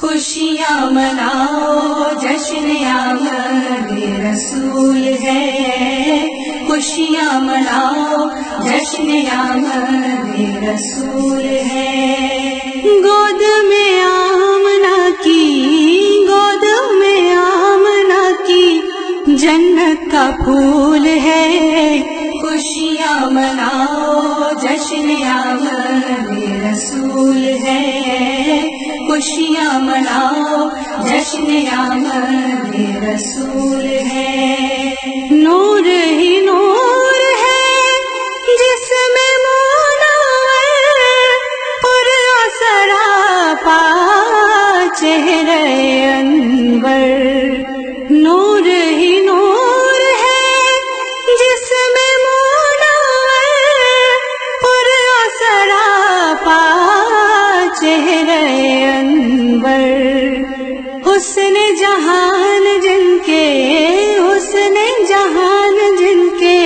خوشیاں مناؤ جشن آمد رسول ہے، خوشیاں مناؤ جشن آمد رسول ہے۔ گود میں آمنہ کی، گود میں آمنہ کی جنت کا پھول ہے، خوشیاں مناؤ جشن آمد رسول ہے، خوشیاں مناؤ جشن آمد رسول ہے۔ نور ہی نور ہے جس میں منور پر سراپا چہرہ انور، نور ہی نور ہے جس میں منور پر سراپا چہرہ انور، حسن جہان جن کے، حسن جہان جن کے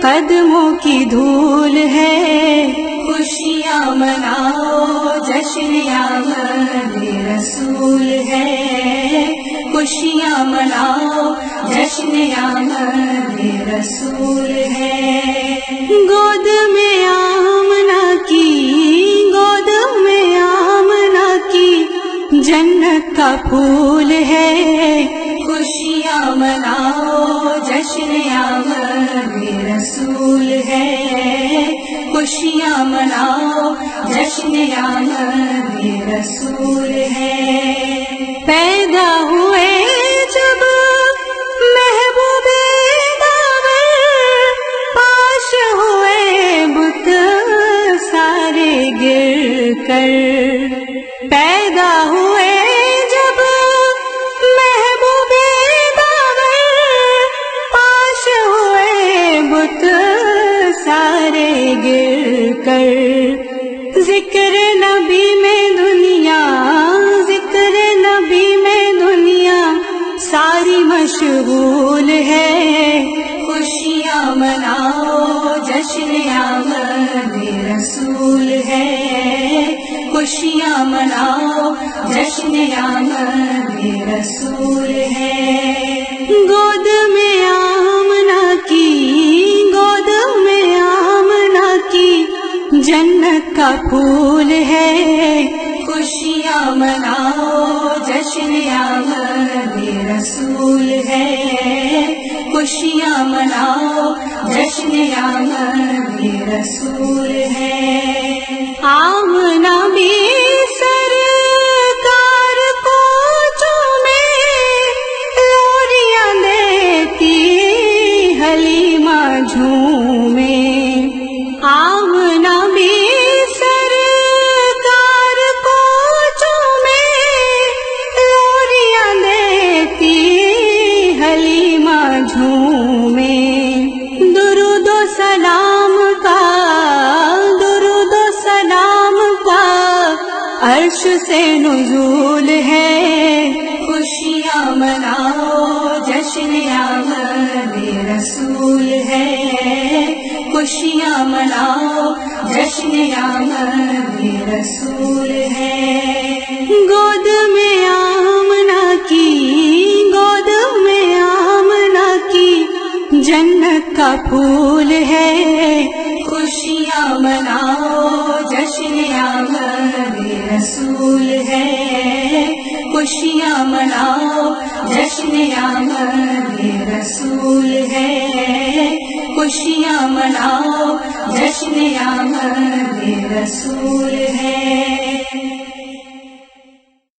قدموں کی دھول ہے، خوشیاں مناؤ جشن آمد رسول ہے، خوشیاں مناؤ جشن آمد رسول ہے۔ گود میں آمنہ کی، گود میں آمنہ کی جنت کا پھول ہے، خوشیاں مناؤ جشن آمد رسول ہے، خوشیاں مناؤ جشن آمد رسول ہے۔ پیدا ہوئے جب محبوب داور، پاش ہوئے بت سارے گر کر، پیدا ہوئے جب محبوب داور، پاش ہوئے بت سارے گر کر، ذکر نبی میں دنیا، ذکر نبی میں دنیا ساری مشغول ہے، خوشیاں مناؤ جشن آمد رسول ہے، خوشیاں مناؤ جشن آمد رسول ہے۔ گود میں آمنہ کی، گود میں آمنہ کی جنت کا پھول ہے، خوشیاں مناؤ جشن آمد رسول ہے، خوشیاں مناؤ جشن آمد رسول ہے۔ آمنہ بھی سرکار کو چومے، لوریاں دیتی حلیمہ جھومے، آمنہ بھی سرکار کو چومے، لوریاں دیتی حلیمہ جھومے، درود و سلام کا، درود و سلام کا عرش سے نزول ہے، خوشیاں مناؤ جشن آمد رسول ہے، خوشیاں مناؤ جشن آمد رسول ہے۔ گود میں آمنہ کی، گود میں آمنہ کی جنت کا پھول ہے، خوشیاں مناؤ جشن آمد رسول ہے، خوشیاں مناؤ جشن آمد رسول ہے، خوشیاں مناؤ جشن آمد رسول ہے۔